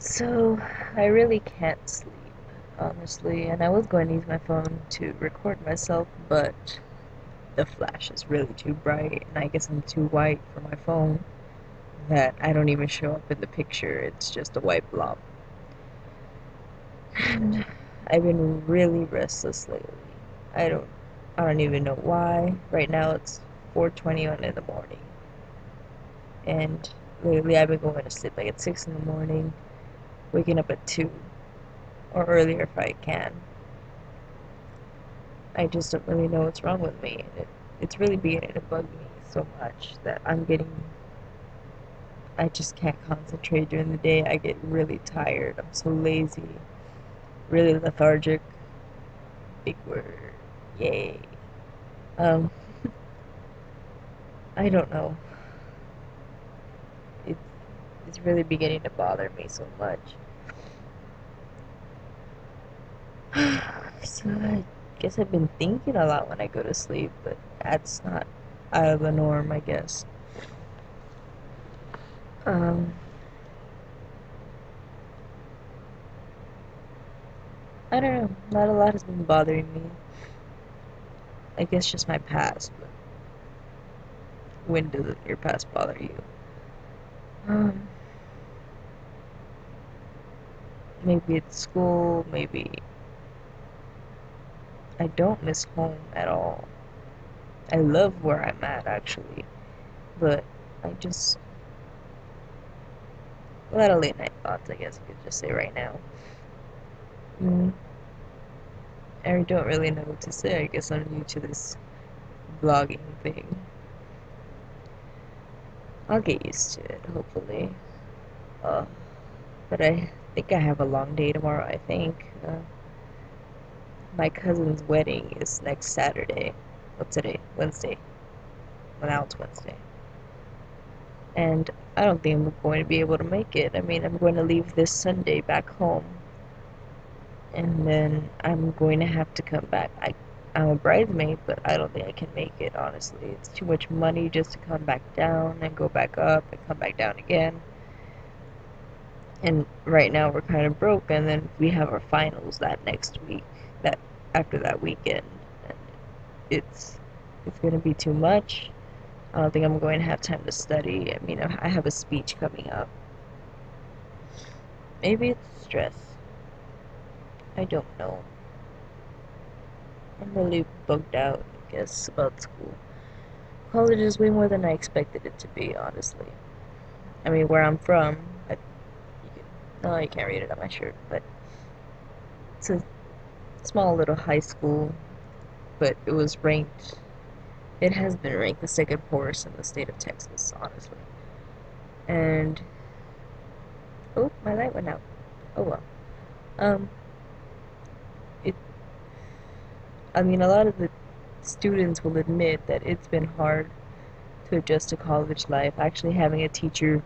So, I really can't sleep, honestly, and I was going to use my phone to record myself, but the flash is really too bright, and I guess I'm too white for my phone, that I don't even show up in the picture. It's just a white blob. And I've been really restless lately. I don't I don't even know why. Right now it's 4:20 in the morning, and lately I've been going to sleep like at 6 in the morning, waking up at 2 or earlier if I can. I just don't really know what's wrong with me. It's really beginning to bug me so much that I just can't concentrate during the day. I get really tired. I'm so lazy, really lethargic. Big word. Yay. Um, I don't know. It's, it's really beginning to bother me so much. So I guess I've been thinking a lot when I go to sleep, but that's not out of the norm, I guess. Um, I don't know. Not a lot has been bothering me. I guess just my past, but when does your past bother you? Um, Maybe it's school, maybe I don't miss home at all. I love where I'm at actually, but I just a lot of late night thoughts, I guess you could just say right now. Mm, I don't really know what to say. I guess I'm new to this vlogging thing. I'll get used to it, hopefully. Uh, but I think I have a long day tomorrow, I think. My cousin's wedding is next Saturday. What's today? Wednesday. Well, now it's Wednesday. And I don't think I'm going to be able to make it. I mean, I'm going to leave this Sunday back home, and then I'm going to have to come back. I'm a bridesmaid, but I don't think I can make it, honestly. It's too much money just to come back down and go back up and come back down again. And right now we're kind of broke, and then we have our finals that next week, that after that weekend. And it's going to be too much. I don't think I'm going to have time to study. I mean, I have a speech coming up. Maybe it's stress. I don't know. I'm really bugged out, I guess, about school. College is way more than I expected it to be, honestly. I mean, where I'm from, no, you can't read it on my shirt, but it's a small little high school, but it was ranked, it has been ranked the second poorest in the state of Texas, honestly. And, oh, my light went out. Oh well. Um, it, I mean, a lot of the students will admit that it's been hard to adjust to college life, actually having a teacher,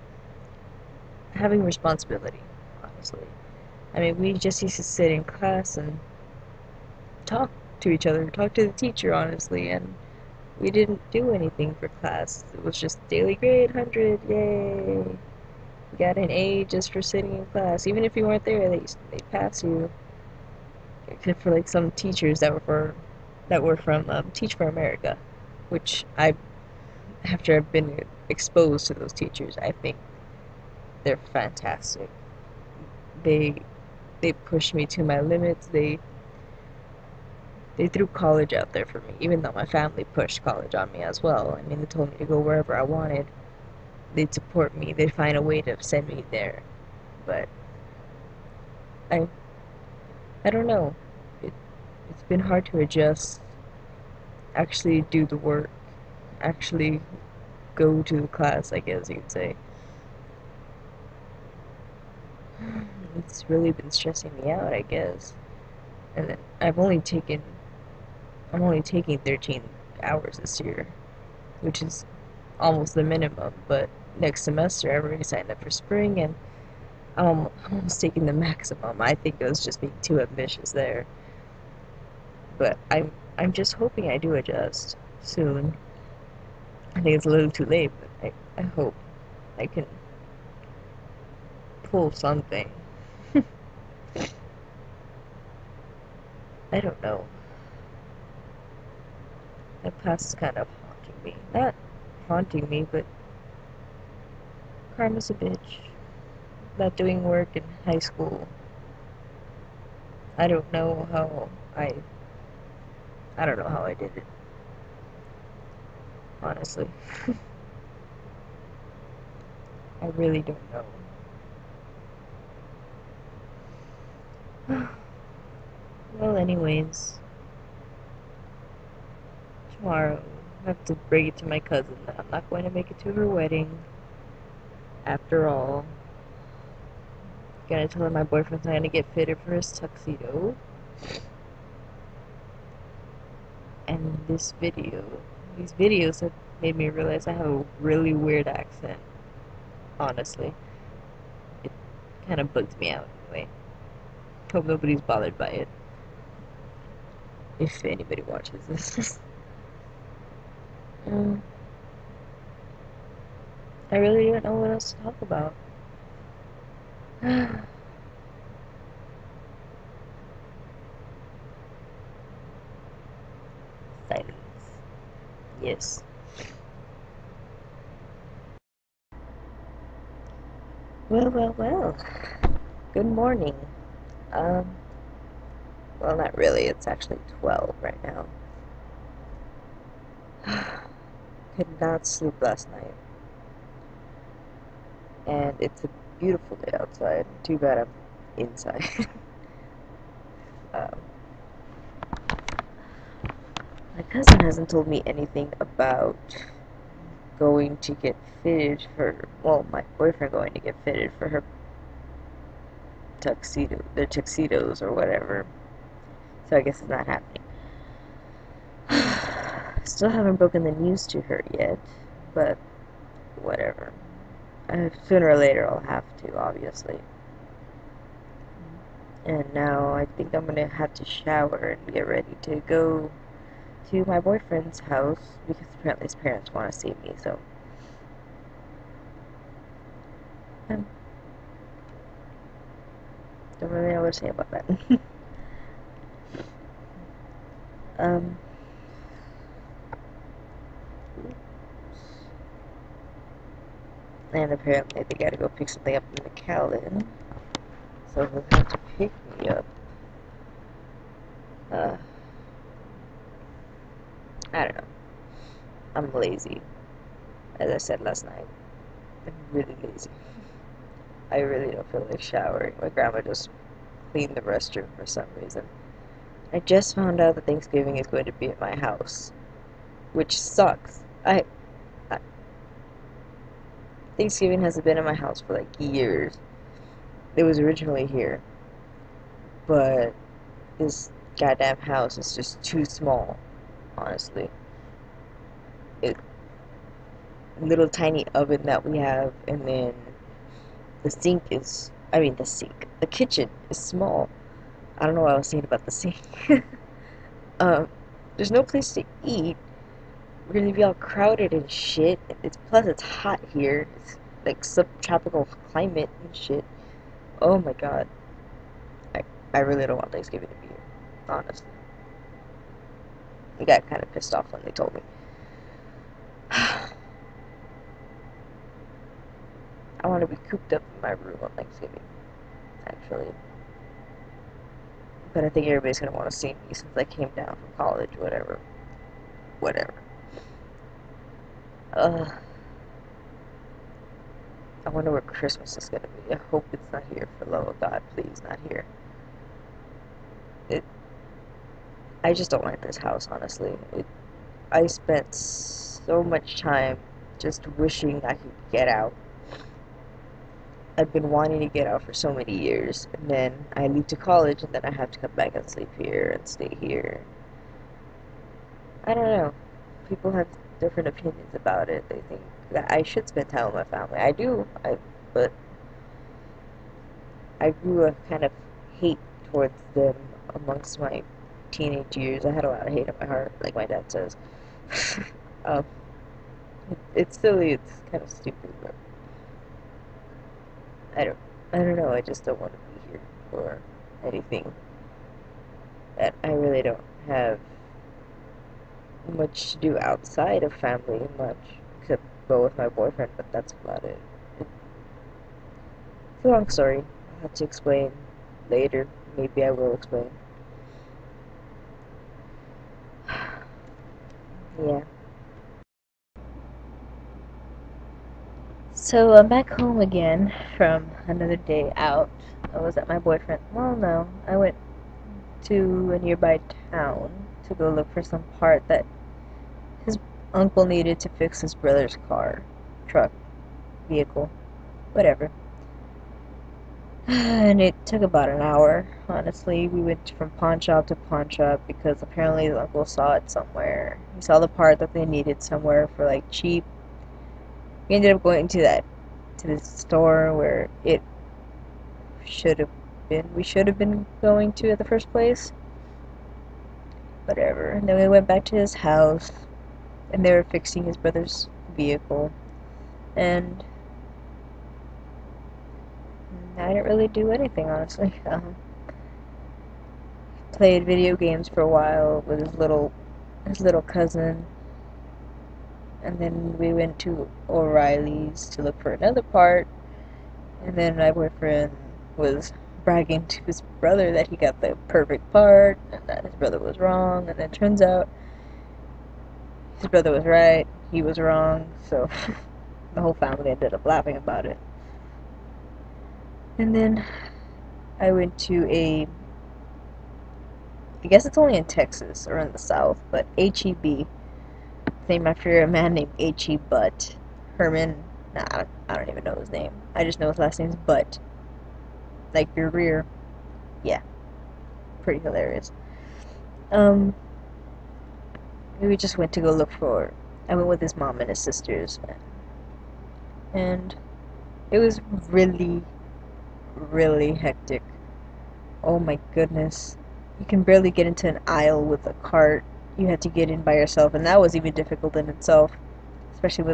having responsibility, honestly. I mean, we just used to sit in class and talk to each other, talk to the teacher, honestly, and we didn't do anything for class. It was just daily grade, 100, yay! You got an A just for sitting in class. Even if you weren't there, they'd pass you. Except for like some teachers that were from Teach for America, which after I've been exposed to those teachers, I think they're fantastic. They they pushed me to my limits. They threw college out there for me, even though my family pushed college on me as well. I mean, they told me to go wherever I wanted. They'd support me. They'd find a way to send me there. But I I don't know. It it's been hard to adjust, actually do the work, actually go to the class, I guess you could say. It's really been stressing me out, I guess. And I'm only taking 13 hours this year, which is almost the minimum, but next semester I've already signed up for spring and I'm almost taking the maximum. I think I was just being too ambitious there. But I'm just hoping I do adjust soon. I think it's a little too late, but I hope I can pull something. I don't know. The past is kind of haunting me. Not haunting me, but karma's a bitch. Not doing work in high school. I don't know how I I don't know how I did it, honestly. I really don't know. Well, anyways, tomorrow I have to bring it to my cousin that I'm not going to make it to her wedding. After all, gonna tell her my boyfriend's not gonna get fitted for his tuxedo. And these videos have made me realize I have a really weird accent. Honestly, it kind of bugs me out anyway. Hope nobody's bothered by it. If anybody watches this. um, I really don't know what else to talk about. Silence. Yes. Well, well, well. Good morning. Um, well, not really. It's actually 12 right now. Could not sleep last night. And it's a beautiful day outside. Too bad I'm inside. um, my cousin hasn't told me anything about going to get fitted for, well, my boyfriend going to get fitted for her their tuxedos or whatever. So I guess it's not happening. Still haven't broken the news to her yet, but whatever. Sooner or later I'll have to, obviously. And now I think I'm gonna have to shower and get ready to go to my boyfriend's house because apparently his parents want to see me, so um, don't really know what to say about that. um, and apparently they gotta go pick something up in McAllen, so he'll have to pick me up. Uh, I don't know. I'm lazy, as I said last night. I'm really lazy. I really don't feel like showering. My grandma just cleaned the restroom for some reason. I just found out that Thanksgiving is going to be at my house, which sucks. I Thanksgiving hasn't been at my house for like years. It was originally here, but this goddamn house is just too small, honestly. It little tiny oven that we have, and then the kitchen is small. I don't know what I was saying about the sink. um, there's no place to eat. We're gonna be all crowded and shit. It's hot here. It's like subtropical climate and shit. Oh my god. I I really don't want Thanksgiving to be here. Honestly. I got kind of pissed off when they told me. I want to be cooped up in my room on Thanksgiving, actually. But I think everybody's gonna want to see me since I came down from college, whatever. Whatever. Uh, I wonder where Christmas is gonna be. I hope it's not here. For the love of God, please, not here. It. I just don't like this house, honestly. I spent so much time just wishing I could get out. I've been wanting to get out for so many years, and then I leave to college, and then I have to come back and sleep here and stay here. I don't know. People have different opinions about it. They think that I should spend time with my family. I do, but I grew a kind of hate towards them amongst my teenage years. I had a lot of hate in my heart, like my dad says. um, it's silly. It's kind of stupid, but I don't, I don't know. I just don't want to be here or anything. that I really don't have much to do outside of family much, except go with my boyfriend, but that's about it. It's a long story. I'll have to explain later. Maybe I will explain. Yeah. So I'm back home again from another day out. I was at my boyfriend. Well, no, I went to a nearby town to go look for some part that his uncle needed to fix his brother's car, truck, vehicle, whatever. And it took about an hour, honestly. We went from pawn shop to pawn shop because apparently his uncle saw it somewhere. He saw the part that they needed somewhere for like cheap. We ended up going to the store where it should have we should have been going to at the first place. Whatever. And then we went back to his house and they were fixing his brother's vehicle. And I didn't really do anything, honestly. Played video games for a while with his little cousin, and then we went to O'Reilly's to look for another part, and then my boyfriend was bragging to his brother that he got the perfect part, and that his brother was wrong, and it turns out his brother was right, he was wrong, so the whole family ended up laughing about it. And then I went to I guess it's only in Texas or in the South, but HEB, named after a man named H.E. Butt. Herman, nah, I don't even know his name. I just know his last name's Butt. Like your rear. Yeah, pretty hilarious. Um, we just went to go look for. I went with his mom and his sisters, and it was really, really hectic. Oh my goodness. You can barely get into an aisle with a cart. You had to get in by yourself, and that was even difficult in itself, especially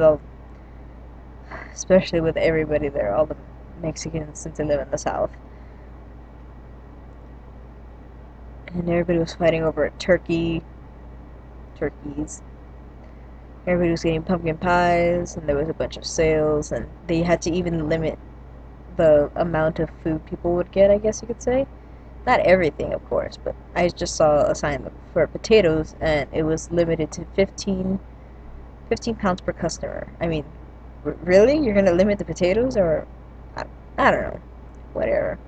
especially with everybody there, all the Mexicans since they live in the South. And everybody was fighting over turkeys. Everybody was getting pumpkin pies, and there was a bunch of sales, and they had to even limit the amount of food people would get, I guess you could say. Not everything, of course, but I just saw a sign for potatoes, and it was limited to 15 pounds per customer. I mean, really? You're gonna limit the potatoes, or I don't know, whatever.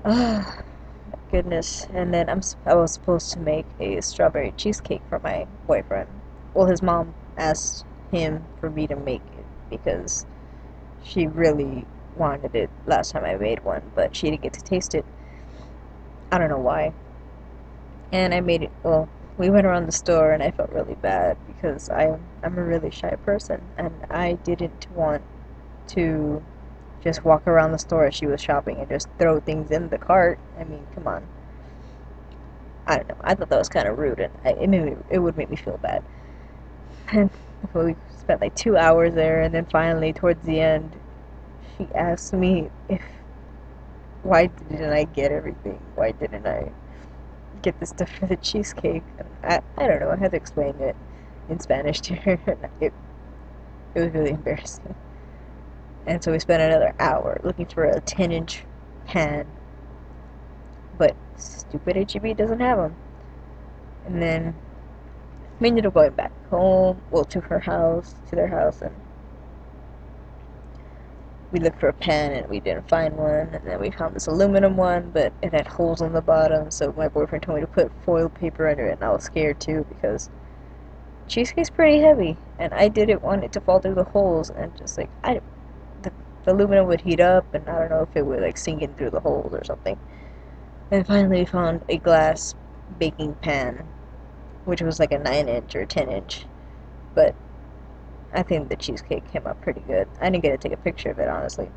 Oh, goodness. And then I was supposed to make a strawberry cheesecake for my boyfriend. Well, his mom asked him for me to make it because she really wanted it last time I made one, but she didn't get to taste it. I don't know why. And I made it, well, we went around the store and I felt really bad because I'm a really shy person and I didn't want to just walk around the store as she was shopping and just throw things in the cart. I mean, come on. I don't know. I thought that was kind of rude, and it would make me feel bad. And we spent like 2 hours there, and then finally, towards the end, she asked me if why didn't I get everything? Why didn't I get the stuff for the cheesecake? And I don't know. I had to explain it in Spanish to her. It was really embarrassing. And so we spent another hour looking for a 10-inch pan, but stupid HEB doesn't have them. And then we ended up going back home, well, to their house, and we looked for a pan and we didn't find one. And then we found this aluminum one, but it had holes on the bottom, so my boyfriend told me to put foil paper under it, and I was scared too because cheesecake's pretty heavy, and I didn't want it to fall through the holes, and just like, the aluminum would heat up, and I don't know if it would like sink in through the holes or something. And finally we found a glass baking pan, which was like a 9-inch or 10-inch, but I think the cheesecake came out pretty good. I didn't get to take a picture of it, honestly.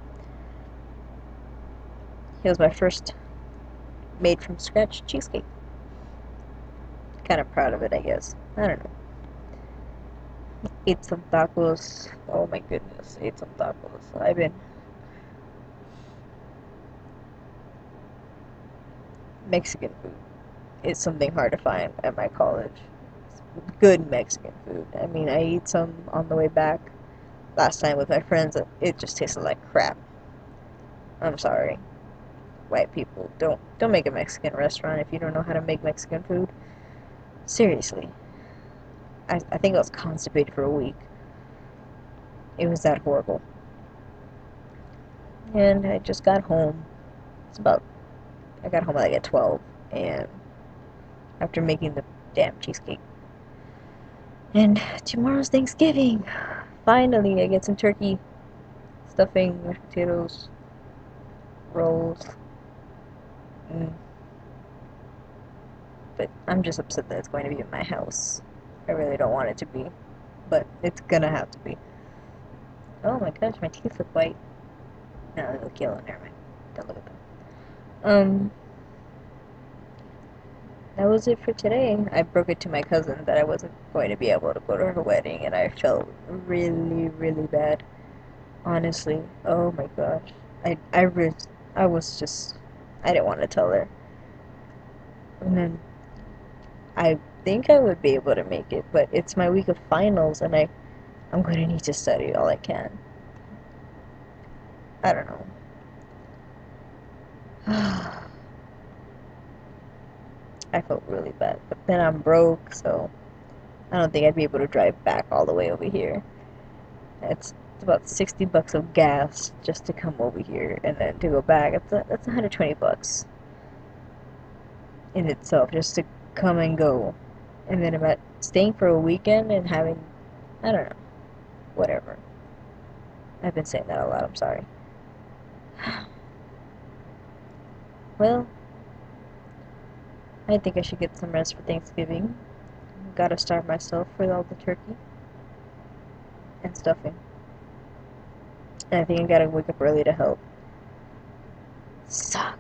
It was my first made from scratch cheesecake. Kind of proud of it, I guess. I don't know. Ate some tacos. Oh my goodness, ate some tacos. Mexican food is something hard to find at my college. Good Mexican food. I mean, I ate some on the way back last time with my friends. It just tasted like crap. I'm sorry, white people. Don't make a Mexican restaurant if you don't know how to make Mexican food. Seriously. I think I was constipated for a week. It was that horrible. And I just got home. It's about I got home like at 12 and after making the damn cheesecake. And tomorrow's Thanksgiving. Finally, I get some turkey, stuffing, mashed potatoes, rolls. Mm. But I'm just upset that it's going to be in my house. I really don't want it to be, but it's gonna have to be. Oh my gosh, my teeth look white. No, they look yellow. Never mind. Don't look at them. Um, that was it for today. I broke it to my cousin that I wasn't going to be able to go to her wedding, and I felt really, really bad. Honestly. Oh my gosh. I was just, I didn't want to tell her. And then I think I would be able to make it, but it's my week of finals, and I'm going to need to study all I can. I don't know. I felt really bad, but then I'm broke, so I don't think I'd be able to drive back all the way over here. It's about 60 bucks of gas just to come over here and then to go back. That's 120 bucks in itself just to come and go. And then about staying for a weekend and having, I don't know, whatever. I've been saying that a lot, I'm sorry. Well, I think I should get some rest for Thanksgiving. Gotta starve myself with all the turkey and stuffing. And I think I gotta wake up early to help. Suck.